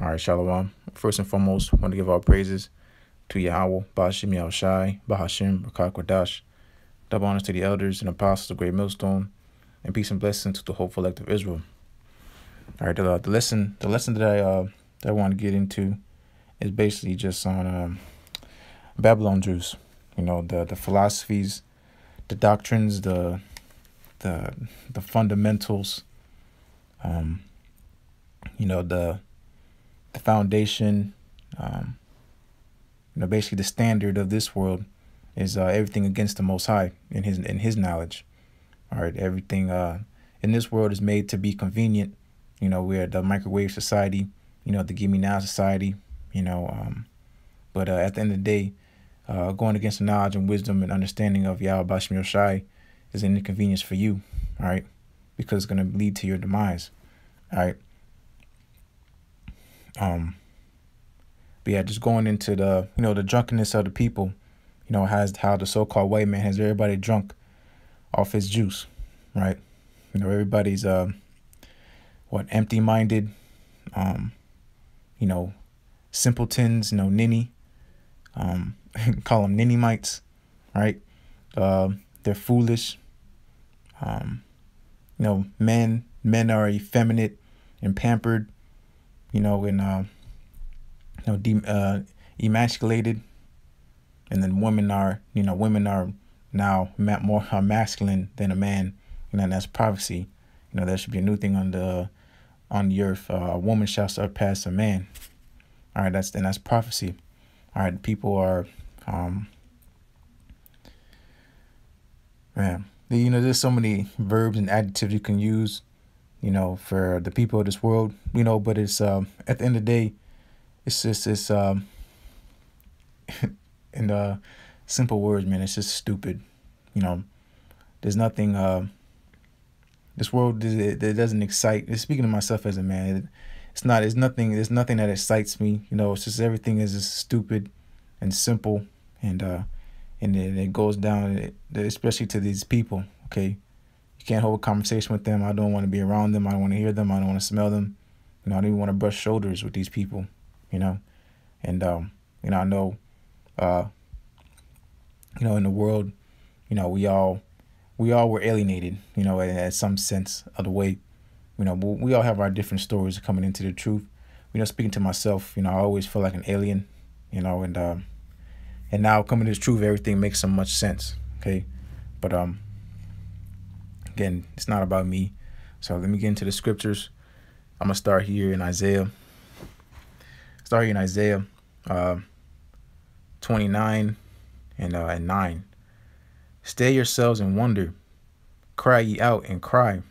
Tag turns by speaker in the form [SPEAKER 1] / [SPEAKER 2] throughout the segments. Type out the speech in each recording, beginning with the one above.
[SPEAKER 1] All right, Shalom. First and foremost, I want to give all praises to YAHAWAH, Bashim Yahushai, Bahashim, Rakakwadash. Double honors to the elders and apostles of Great Millstone, and peace and blessings to the whole elect of Israel. All right, the lesson that I want to get into is basically just on Babylon Jews. You know, the philosophies, the doctrines, the fundamentals. You know, the foundation. Basically the standard of this world is everything against the Most High in his knowledge. All right, everything in this world is made to be convenient. You know, we're the microwave society. You know, the give me now society. You know, but at the end of the day, going against the knowledge and wisdom and understanding of Yahweh Bashim Yoshai is an inconvenience for you. All right, because it's going to lead to your demise. All right. But yeah, just going into the the drunkenness of the people, how the so-called white man has everybody drunk off his juice, right? Everybody's empty-minded, simpletons, ninny, call them ninny-mites, right? They're foolish. Men are effeminate and pampered, emasculated, and then women are now more masculine than a man, and that's prophecy. There should be a new thing on the earth. A woman shall surpass a man. All right, that's prophecy. All right, people are there's so many verbs and adjectives you can use, for the people of this world, but it's at the end of the day, it's just in simple words, man, it's just stupid. There's nothing this world that doesn't excite. Speaking of myself as a man, there's nothing that excites me. It's just everything is just stupid and simple, and it goes down, especially to these people. Okay, you can't hold a conversation with them. I don't want to be around them. I don't want to hear them. I don't want to smell them. I don't even want to brush shoulders with these people. And I know in the world, we all were alienated, in some sense of the way. We all have our different stories coming into the truth. Speaking to myself, I always feel like an alien, and now coming to the truth, everything makes so much sense. Okay, but again, it's not about me. So let me get into the scriptures. I'm gonna start here in Isaiah. 29 and 9. Stay yourselves and wonder. Cry ye out and cry.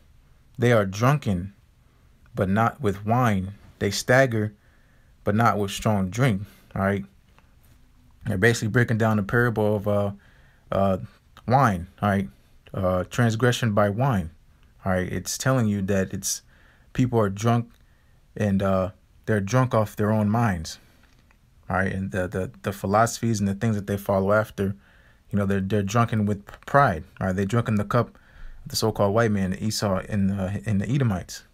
[SPEAKER 1] They are drunken, but not with wine. They stagger, but not with strong drink. All right. They're basically breaking down the parable of wine. All right. Transgression by wine. All right. It's telling you that people are drunk, and they're drunk off their own minds. All right, and the philosophies and the things that they follow after, they're drunken with pride. All right, they're drunk in the cup of the so-called white man, the Esau, and the Edomites.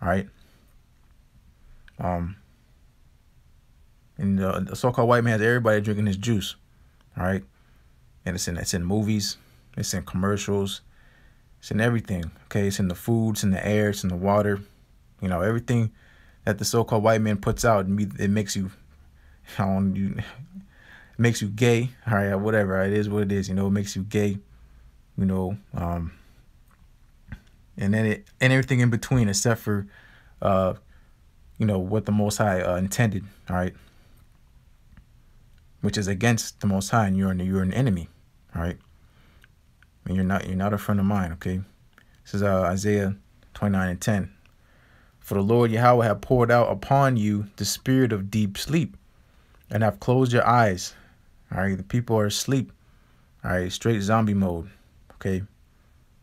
[SPEAKER 1] All right, and the so-called white man has everybody drinking his juice. All right, and it's in movies, it's in commercials, it's in everything. Okay, it's in the food, it's in the air, it's in the water. Everything that the so-called white man puts out, it makes you. It makes you gay. All right, whatever. It is what it is. It makes you gay. And then and everything in between, except for what the Most High intended. All right, which is against the Most High, and you're an enemy. All right, and you're not a friend of mine. Okay, this is Isaiah 29 and 10. For the Lord Yahweh have poured out upon you the spirit of deep sleep, and have closed your eyes. All right, the people are asleep. All right, straight zombie mode. Okay,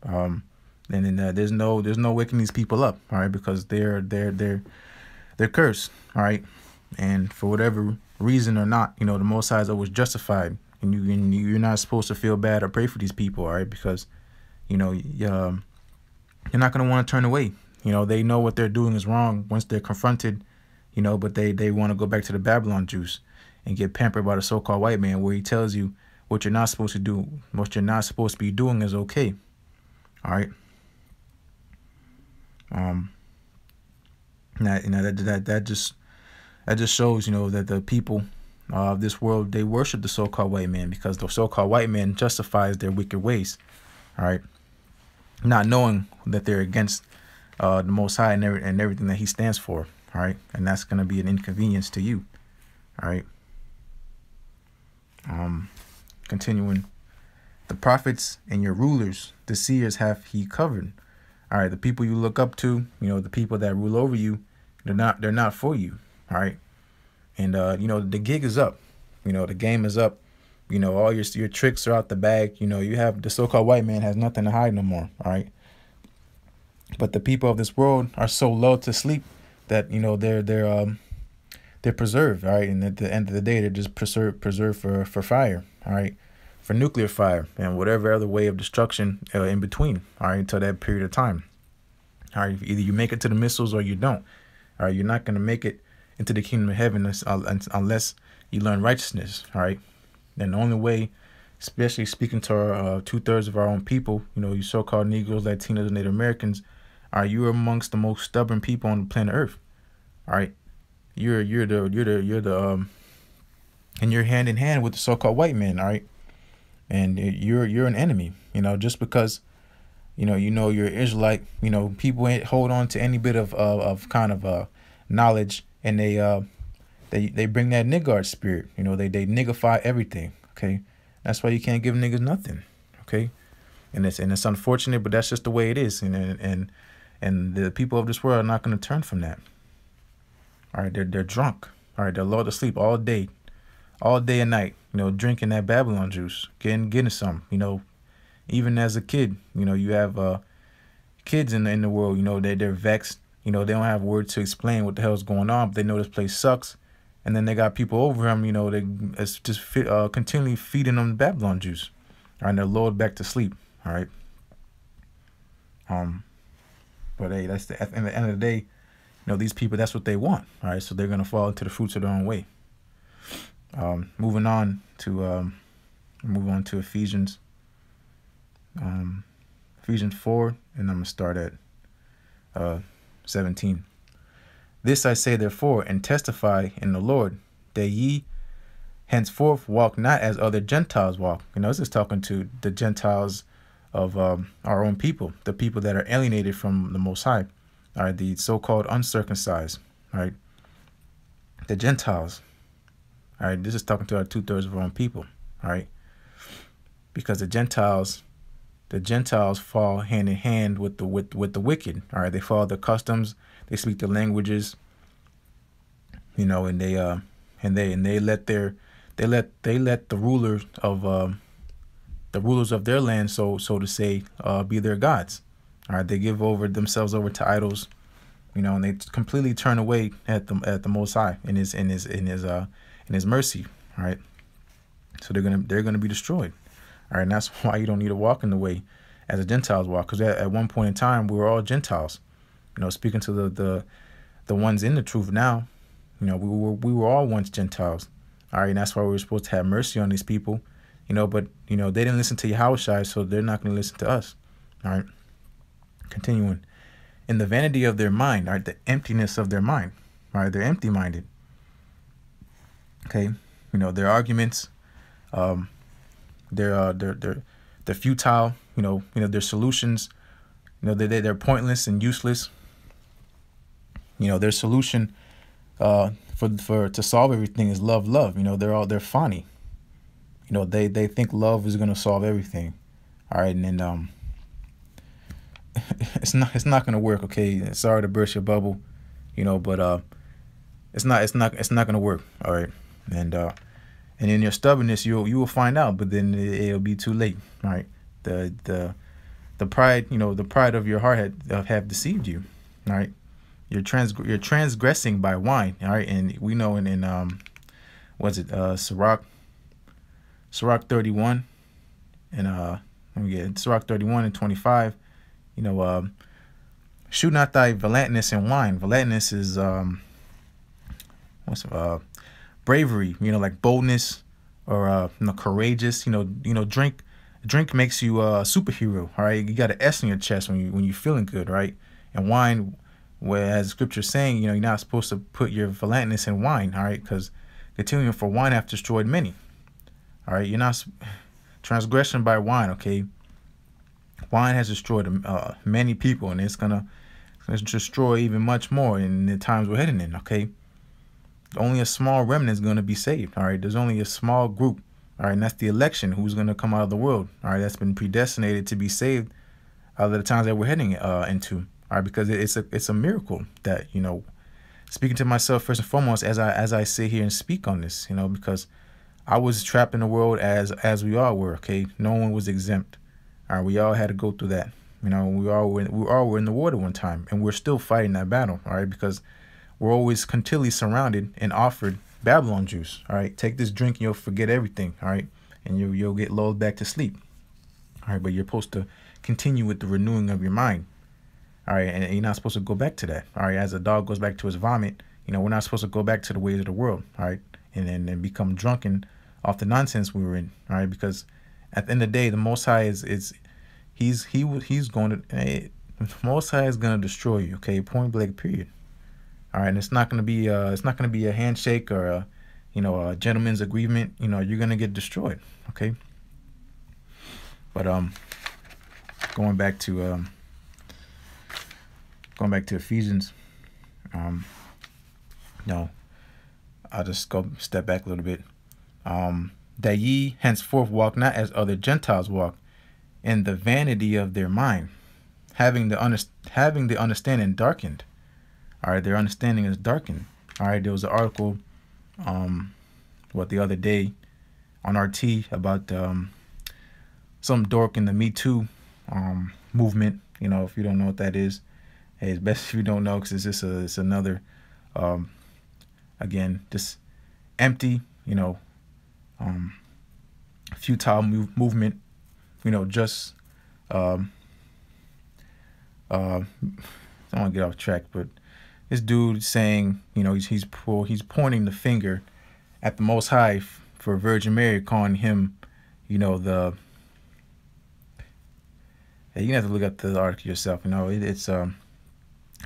[SPEAKER 1] and then there's no waking these people up. All right, because they're cursed. All right, and for whatever reason or not, the Most High is always justified, and you're not supposed to feel bad or pray for these people. All right, because you're not gonna want to turn away. They know what they're doing is wrong once they're confronted but they want to go back to the Babylon juice and get pampered by the so-called white man, where he tells you what you're not supposed to do, what you're not supposed to be doing is okay. All right. That just shows, that the people of this world, they worship the so-called white man, because the so-called white man justifies their wicked ways. All right. Not knowing that they're against the Most High and everything that he stands for. All right. And that's going to be an inconvenience to you. All right. Continuing. The prophets and your rulers, the seers, have he covered. All right. The people you look up to, the people that rule over you, they're not for you. All right. And, the gig is up. The game is up. All your tricks are out the bag. You have the so-called white man has nothing to hide no more. All right. But the people of this world are so lulled to sleep that, they're preserved. All right. And at the end of the day, they're just preserved for fire. All right. For nuclear fire and whatever other way of destruction in between. All right. Until that period of time. All right. Either you make it to the missiles or you don't. All right. You're not going to make it into the kingdom of heaven unless you learn righteousness. All right. And the only way, especially speaking to our 2/3 of our own people, you so-called Negroes, Latinos, and Native Americans, are you amongst the most stubborn people on the planet Earth. All right. You're the and you're hand in hand with the so-called white man. All right. And you're an enemy, just because, you're Israelite, people ain't hold on to any bit of kind of knowledge, and they bring that niggard spirit, they niggify everything. Okay. That's why you can't give niggas nothing. Okay. And it's unfortunate, but that's just the way it is. And the people of this world are not going to turn from that. All right. They're drunk. All right. They're lulled to sleep all day and night, drinking that Babylon juice, getting some, even as a kid, you have kids in the world, they're vexed, they don't have words to explain what the hell's going on, but they know this place sucks. And then they got people over them, it's just continually feeding them Babylon juice. All right, they're lulled back to sleep. All right. But hey, at the end of the day, these people, that's what they want. All right, so they're gonna fall into the fruits of their own way. Moving on to Ephesians, Ephesians 4, and I'm gonna start at 17. This I say therefore, and testify in the Lord, that ye henceforth walk not as other Gentiles walk. This is talking to the Gentiles of our own people, the people that are alienated from the Most High, all right, the so-called uncircumcised, all right, the Gentiles. All right, this is talking to our 2/3 of our own people. All right, because the Gentiles fall hand in hand with the wicked. All right, they follow the customs, they speak the languages, and they let the rulers of their land, so to say, be their gods. All right, they give themselves over to idols, and they completely turn away at the Most High in his mercy. All right, so they're gonna be destroyed. All right, and that's why you don't need to walk in the way as the Gentiles walk, because at one point in time we were all Gentiles. Speaking to the ones in the truth now, we were all once Gentiles. All right, and that's why we were supposed to have mercy on these people. But they didn't listen to YAHAWASHI, so they're not going to listen to us. All right, continuing. In the vanity of their mind, all right, the emptiness of their mind. All right, they're empty-minded. Okay, their arguments, they're futile. Their solutions, they're pointless and useless. Their solution to solve everything is love. They're phony. They think love is gonna solve everything. All right, and then it's not gonna work. Okay, sorry to burst your bubble, but it's not gonna work. All right, and in your stubbornness, you will find out, but then it'll be too late. All right, the pride, the pride of your heart have deceived you. All right, you're transgressing by wine. All right, and we know in Sirach 31, and let me get Sirach 31 and 25. Shoot not thy valiantness in wine. Valiantness is bravery, like boldness, or courageous. Drink makes you a superhero. All right, you got an S on your chest when you're feeling good, right? And wine, as Scripture's saying, you're not supposed to put your gladness in wine, all right? Because continuing for wine hath destroyed many. All right, you're not transgression by wine. Okay, wine has destroyed many people, and it's gonna destroy even much more in the times we're heading in. Okay, only a small remnant is gonna be saved. All right, there's only a small group. All right, and that's the election who's gonna come out of the world. All right, that's been predestinated to be saved out of the times that we're heading into. All right, because it's a miracle that speaking to myself first and foremost as I sit here and speak on this. Because I was trapped in the world as we all were. Okay, no one was exempt. All right, we all had to go through that. We all were in the water one time, and we're still fighting that battle. All right, because we're always continually surrounded and offered Babylon juice. All right, take this drink and you'll forget everything. All right, and you'll get lulled back to sleep. All right, but you're supposed to continue with the renewing of your mind. All right, and you're not supposed to go back to that. All right, as a dog goes back to his vomit, we're not supposed to go back to the ways of the world. All right, and then become drunken off the nonsense we were in. All right, because at the end of the day, the Most High he's going to the Most High is going to destroy you. Okay, point blank, period. All right, and it's not going to be a handshake or a gentleman's agreement. You're going to get destroyed. Okay, but going back to Ephesians. I'll just go step back a little bit. That ye henceforth walk not as other Gentiles walk, in the vanity of their mind, having the understanding darkened. All right, their understanding is darkened. All right, there was an article, the other day on RT about some dork in the Me Too movement. If you don't know what that is, hey, it's best if you don't know, because it's another, again, just empty, futile movement. I don't want to get off track, but this dude saying, he's pointing the finger at the Most High for Virgin Mary, calling him, the. Hey, you have to look up the article yourself. It's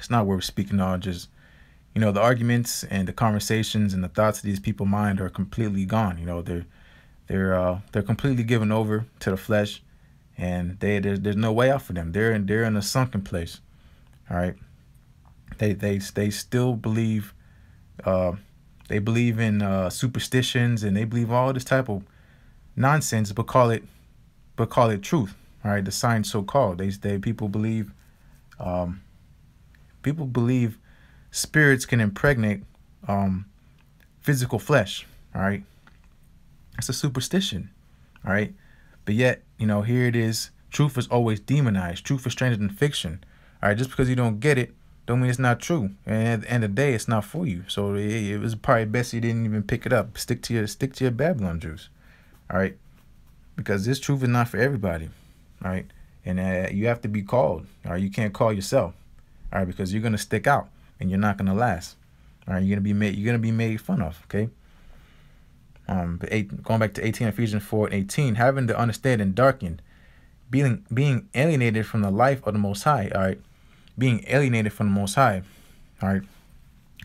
[SPEAKER 1] not worth speaking on. Just the arguments and the conversations and the thoughts of these people's mind are completely gone. They're completely given over to the flesh, and there's no way out for them. They're in a sunken place. All right. They still believe they believe in superstitions, and they believe all this type of nonsense, but call it truth. All right, the science so called. People believe spirits can impregnate physical flesh. All right, it's a superstition. All right, but yet here it is. Truth is always demonized. Truth is stranger than fiction. All right, just because you don't get it, don't mean it's not true. And at the end of the day, it's not for you. So it was probably best you didn't even pick it up. Stick to your Babylon juice. All right, because this truth is not for everybody. All right, and you have to be called. All right, you can't call yourself. All right, because you're gonna stick out and you're not gonna last. All right, you're gonna be made fun of. Okay. Going back to 18, Ephesians 4:18, having the understanding darkened, being alienated from the life of the Most High. All right, being alienated from the Most High. All right,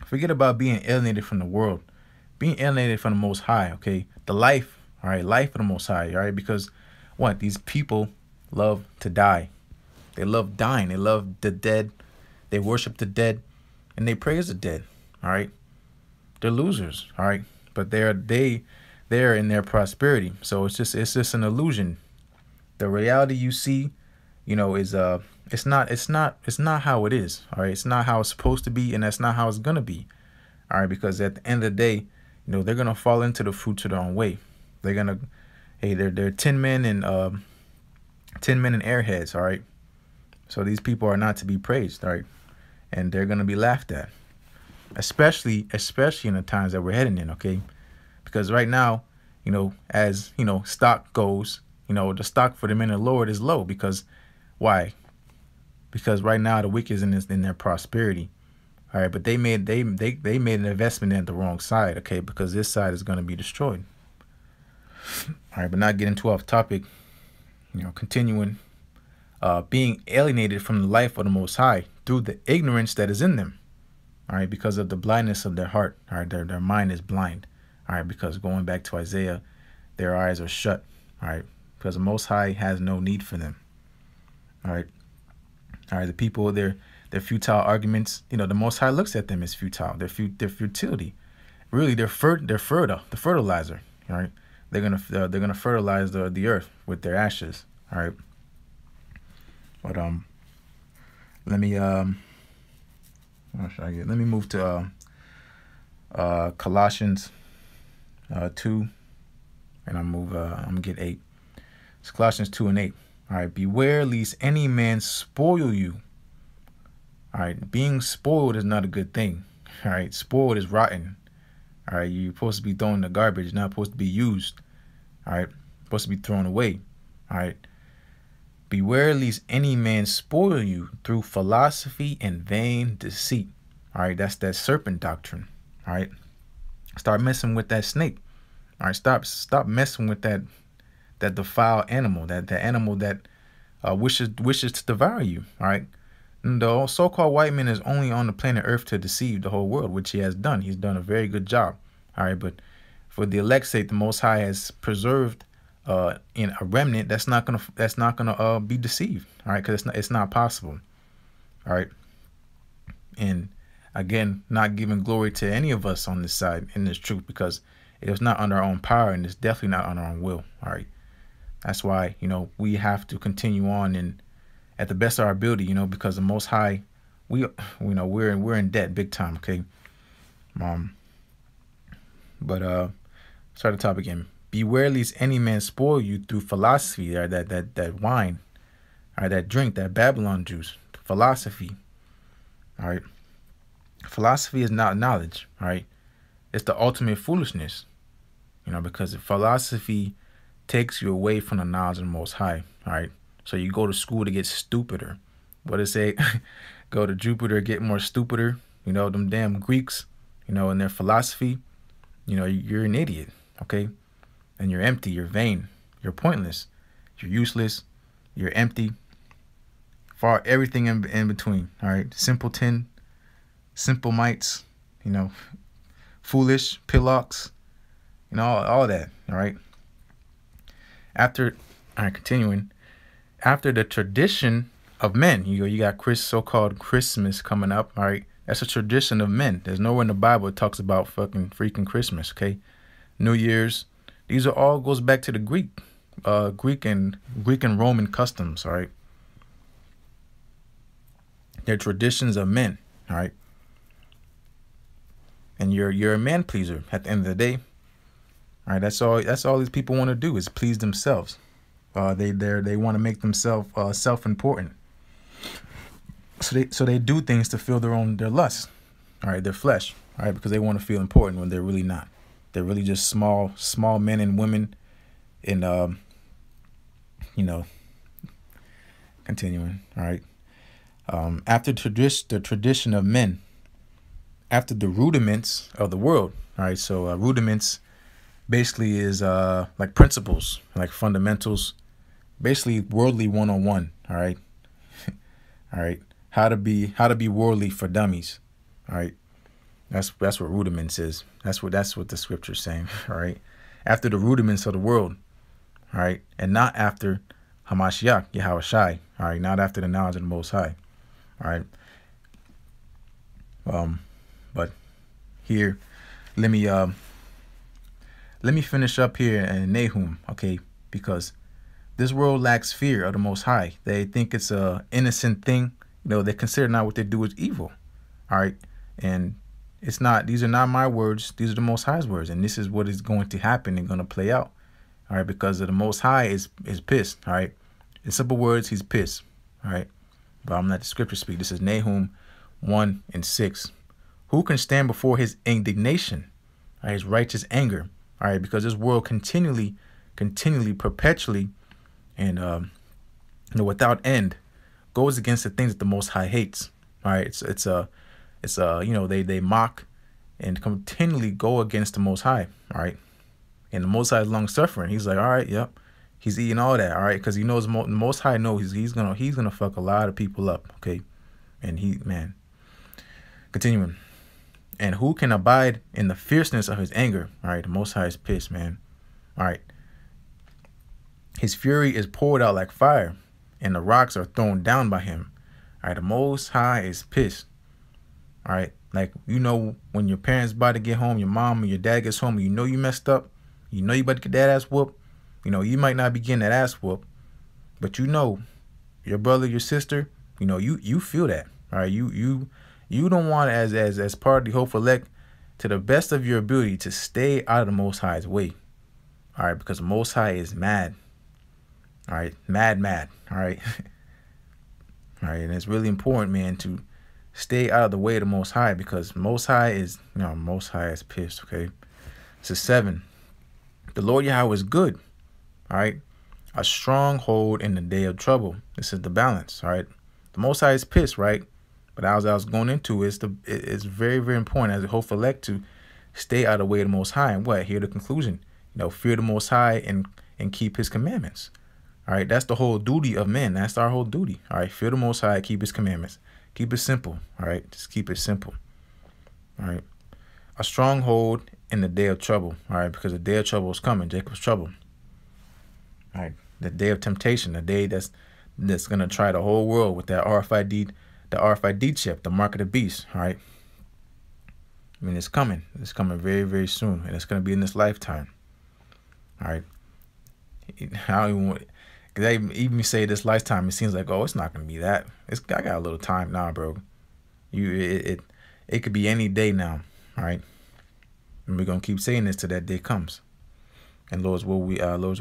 [SPEAKER 1] forget about being alienated from the world. Being alienated from the Most High. Okay, the life. All right, life of the Most High. All right, because what these people love to die. They love dying. They love the dead. They worship the dead, and they praise the dead. All right, they're losers. All right, but they're in their prosperity. So it's just an illusion. The reality you see, is it's not how it is. All right, it's not how it's supposed to be, and that's not how it's gonna be. All right, because at the end of the day, they're gonna fall into the fruits of their own way. They're gonna, they're 10 men and 10 men and airheads. All right, so these people are not to be praised. All right, and they're gonna be laughed at, especially in the times that we're heading in. Okay, because right now, as stock goes, the stock for the men of the Lord is low. Because why? Because right now the wicked is in their prosperity. All right, but they made an investment in the wrong side, okay, because this side is going to be destroyed. All right, but not getting too off topic, continuing, being alienated from the life of the Most High through the ignorance that is in them. All right, because of the blindness of their heart. All right, their mind is blind. All right, because going back to Isaiah, their eyes are shut. All right, because the Most High has no need for them. All right, the people, their futile arguments, the Most High looks at them as futile. Their futility, really, they're the fertilizer. All right, they're gonna fertilize the earth with their ashes. All right, but let me let me move to Colossians 2, and I'm gonna get 8. It's Colossians 2 and 8. All right, beware lest any man spoil you. All right, being spoiled is not a good thing. All right, spoiled is rotten. All right, you're supposed to be thrown in the garbage, not supposed to be used. All right, supposed to be thrown away. All right, beware lest any man spoil you through philosophy and vain deceit. All right, that's that serpent doctrine. All right, start messing with that snake. All right, stop messing with that defiled animal, that animal that wishes to devour you. All right, and the so-called white man is only on the planet Earth to deceive the whole world, which he has done. He's done a very good job. All right, but for the elect's sake, the Most High has preserved in a remnant that's not gonna be deceived. All right, because it's not possible. All right, and again, not giving glory to any of us on this side in this truth, because it was not under our own power, and it's definitely not on our own will. All right, that's why we have to continue on and at the best of our ability, because the Most High, we're in debt big time. Okay, but start the topic again. Beware lest any man spoil you through philosophy, or that wine, all right, that drink, that Babylon juice, philosophy. All right, philosophy is not knowledge. All right, it's the ultimate foolishness. Because philosophy takes you away from the knowledge of the Most High. All right, so you go to school to get stupider. What it say? Go to Jupiter, get more stupider. Them damn Greeks, in their philosophy, you're an idiot. Okay, and you're empty, you're vain, you're pointless, you're useless, you're empty, everything in between. All right, simpleton, simple mites, foolish, pillocks, all that. All right, continuing, after the tradition of men, you got so-called Christmas coming up. All right, that's a tradition of men. There's nowhere in the Bible it talks about freaking Christmas. Okay, New Year's. These are all goes back to the Greek and Roman customs. All right, they're traditions of men. All right, and you're a man pleaser at the end of the day. All right, that's all these people want to do is please themselves. They want to make themselves self-important. So they do things to fill their lust. All right, their flesh. All right, because they want to feel important when they're really not. They're really just small men and women. And continuing. All right. After the tradition of men, after the rudiments of the world. All right, so rudiments basically is like principles, like fundamentals, basically worldly 101. All right, all right, how to be worldly for dummies. All right, that's what rudiments is. That's what the scripture's saying. All right, after the rudiments of the world. All right, and not after Hamashiach, YAHAWASHI. All right, not after the knowledge of the Most High. All right. But here, let me finish up here in Nahum, okay? Because this world lacks fear of the Most High. They think it's a innocent thing. They consider not what they do is evil. All right, and it's not. These are not my words. These are the Most High's words, and this is what is going to happen and going to play out. All right, because of the Most High is pissed. All right, in simple words, he's pissed. All right, but I'm not the scripture speak. This is Nahum 1:6. Who can stand before his indignation, all right, his righteous anger? All right, because this world continually, perpetually, and without end, goes against the things that the Most High hates. All right, it's it's they mock and continually go against the Most High. All right, and the Most High is long suffering. He's like, all right, yep, he's eating all that. All right, because he knows the Most High knows he's gonna fuck a lot of people up. Okay, and continuing. And who can abide in the fierceness of his anger? All right, the Most High is pissed, man. All right. His fury is poured out like fire, and the rocks are thrown down by him. All right, the Most High is pissed. All right, like, when your parents about to get home, your mom or your dad gets home, and you messed up, you about to get that ass whooped. You might not be getting that ass whooped, but your brother, your sister, you feel that. All right, you don't want, as part of the hopeful elect, to the best of your ability, to stay out of the Most High's way. All right, because the Most High is mad. All right, mad. All right, all right, and it's really important, man, to stay out of the way of the Most High, because Most High is, Most High is pissed. Okay, this is 7. The Lord Yahweh is good. All right, a stronghold in the day of trouble. This is the balance. All right, the Most High is pissed, right? But as I was going into it, it's very, very important as a hopeful elect to stay out of the way of the Most High. And hear the conclusion. Fear the Most High and keep his commandments. All right, that's the whole duty of men. That's our whole duty. All right, fear the Most High, keep his commandments. Keep it simple. All right, just keep it simple. All right, a stronghold in the day of trouble. All right, because the day of trouble is coming. Jacob's trouble. All right, the day of temptation, the day that's gonna try the whole world with that RFID. The RFID chip, the mark of the beast, all right? I mean, it's coming. It's coming very, very soon, and it's going to be in this lifetime, all right? I don't even want, because they even say this lifetime, it seems like, oh, it's not going to be that. I got a little time now, bro. It could be any day now, all right? And we're going to keep saying this till that day comes. And Lord's will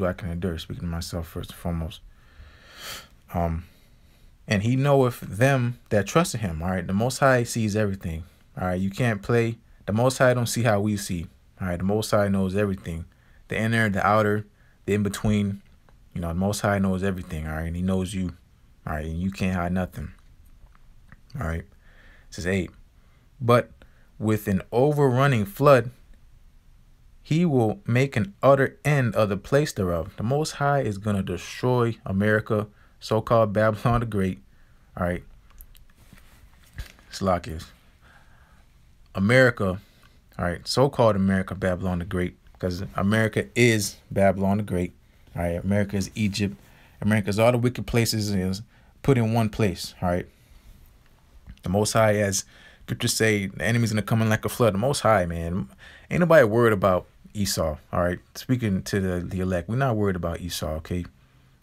[SPEAKER 1] I can endure, speaking to myself first and foremost. And he knoweth them that trust in him. All right. The Most High sees everything. All right. You can't play. The Most High don't see how we see. All right. The Most High knows everything. The inner, the outer, the in between. The Most High knows everything. All right. And he knows you. All right. And you can't hide nothing. All right. This is 8. But with an overrunning flood, he will make an utter end of the place thereof. The Most High is going to destroy America, so-called Babylon the Great. All right. Slakius. America, all right, so-called America, Babylon the Great, because America is Babylon the Great. All right, America is Egypt. America is all the wicked places is put in one place. All right. The Most High, as scriptures say, the enemy's going to come in like a flood. The Most High, man, ain't nobody worried about Esau. All right. Speaking to the elect, we're not worried about Esau, okay?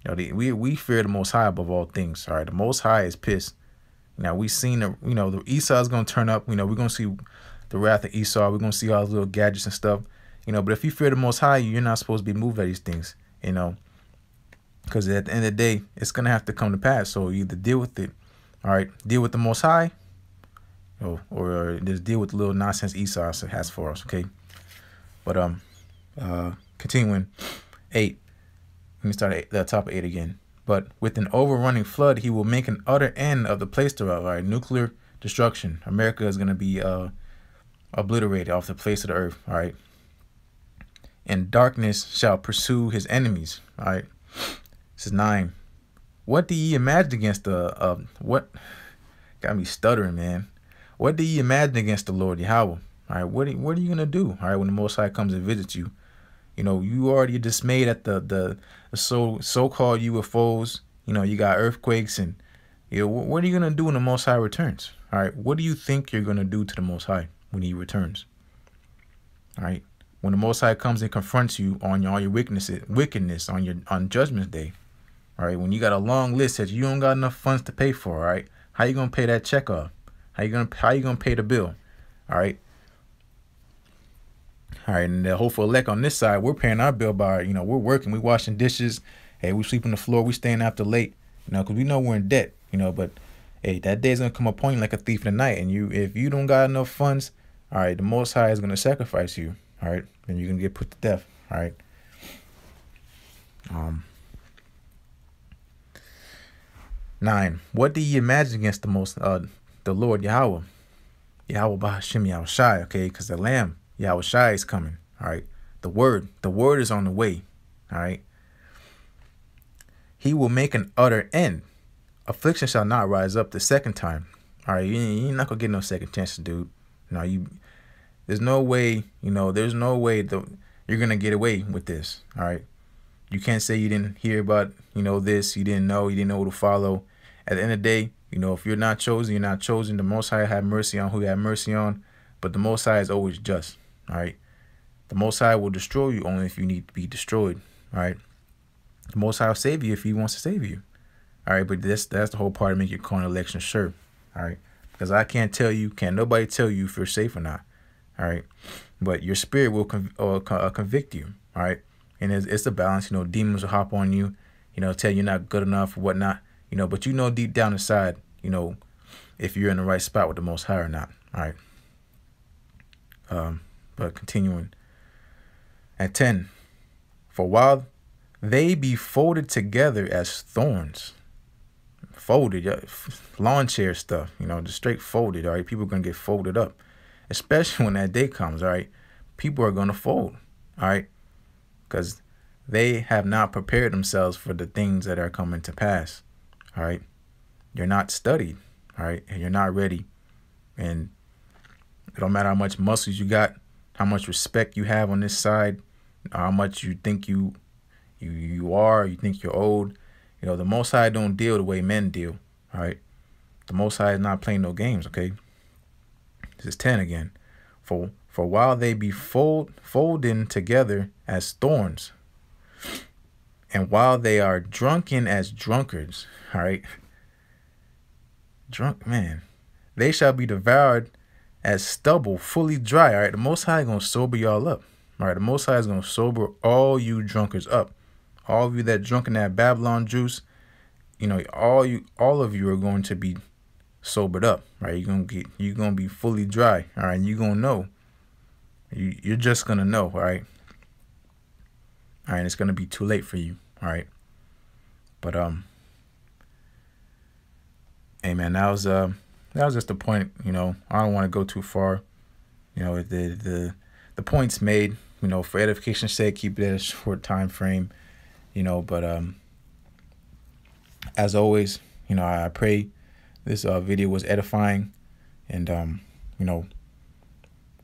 [SPEAKER 1] We fear the Most High above all things. All right, the Most High is pissed. Now we seen the Esau's gonna turn up. We're gonna see the wrath of Esau. We're gonna see all the little gadgets and stuff. But if you fear the Most High, you're not supposed to be moved by these things. Because at the end of the day, it's gonna have to come to pass. So you either deal with it, all right, deal with the Most High, or just deal with the little nonsense Esau has for us. Okay, but continuing 8. Let me start at the top of 8 again. But with an overrunning flood, he will make an utter end of the place thereof. All right, nuclear destruction. America is going to be obliterated off the face of the earth. All right. And darkness shall pursue his enemies. All right. This is 9. What do ye imagine against what? Got me stuttering, man. What do ye imagine against the Lord Yahweh? All right. What are you going to do? All right. When the Most High comes and visits you. You already dismayed at the so-called UFOs. You got earthquakes and, what are you going to do when the Most High returns? All right. What do you think you're going to do to the Most High when he returns? All right. When the Most High comes and confronts you on all your wickedness on Judgment Day. All right. When you got a long list that you don't got enough funds to pay for. All right. How you going to pay that check off? How you going to pay the bill? All right. All right, and the hopeful elect on this side, we're paying our bill by, we're working, we washing dishes, hey, we sleep on the floor, we staying after late, because we know we're in debt, but hey, that day's gonna come upon you like a thief in the night, and if you don't got enough funds, all right, the Most High is gonna sacrifice you, all right, and you're gonna get put to death, all right. 9. What do ye imagine against the Lord Yahweh? YAHAWASHI, YAHAWASHI, okay? Because the Lamb, YAHAWASHI, is coming, all right? The word is on the way, all right? He will make an utter end. Affliction shall not rise up the second time, all right? You're not going to get no second chance, dude. No, there's no way, there's no way you're going to get away with this, all right? You can't say you didn't hear about, this, you didn't know who to follow. At the end of the day, if you're not chosen, you're not chosen. The Most High have mercy on who he have mercy on, but the Most High is always just, all right? The Most High will destroy you only if you need to be destroyed, all right? The Most High will save you if he wants to save you, all right? But that's the whole part of making your current election sure, all right? Because I can't nobody tell you if you're safe or not, all right? But your spirit will convict you, all right? And it's a balance, demons will hop on you, tell you you're not good enough or whatnot, but deep down inside, if you're in the right spot with the Most High or not, all right? But continuing. At 10, for while they be folded together as thorns, folded, lawn chair stuff, just straight folded, all right? People are going to get folded up, especially when that day comes, all right? People are going to fold, all right? Because they have not prepared themselves for the things that are coming to pass, all right? You're not studied, all right? And you're not ready. And it don't matter how much muscles you got, how much respect you have on this side, how much you think you think you're old. The Most High don't deal the way men deal, all right? The Most High is not playing no games, okay? This is 10 again. For while they be folding together as thorns, and while they are drunken as drunkards, all right? Drunk, man. They shall be devoured as stubble, fully dry, all right? The Most High is going to sober y'all up, all right? The Most High is going to sober all you drunkards up. All of you that drunk in that Babylon juice, all of you are going to be sobered up, right? You're gonna be fully dry, all right? You're gonna know. You're just gonna know, all right? All right, it's gonna be too late for you, all right? But hey man, that was just the point. I don't want to go too far. The point's made. For edification's sake, keep it at a short time frame. But as always, I pray this video was edifying, and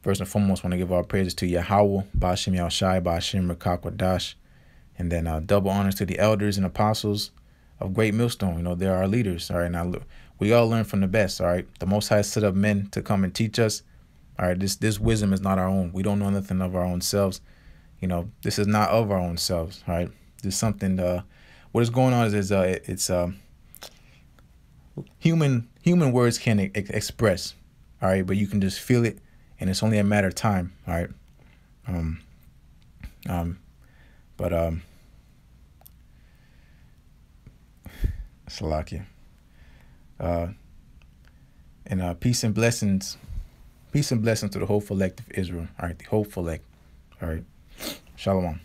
[SPEAKER 1] first and foremost, want to give our praises to Yahawah, Ba'ashem Yahushai, Ba'ashem Rakakwadash, and then double honors to the elders and apostles of Great Millstone. They're our leaders, all right? Now, we all learn from the best, all right? The Most High set up men to come and teach us, all right? This wisdom is not our own. We don't know nothing of our own selves. This is not of our own selves, all right? This is something. What is going on is it's human words can't express, all right? But you can just feel it, and it's only a matter of time, all right? Salakia. And peace and blessings to the whole elect of Israel, all right? The whole elect, all right? Shalom.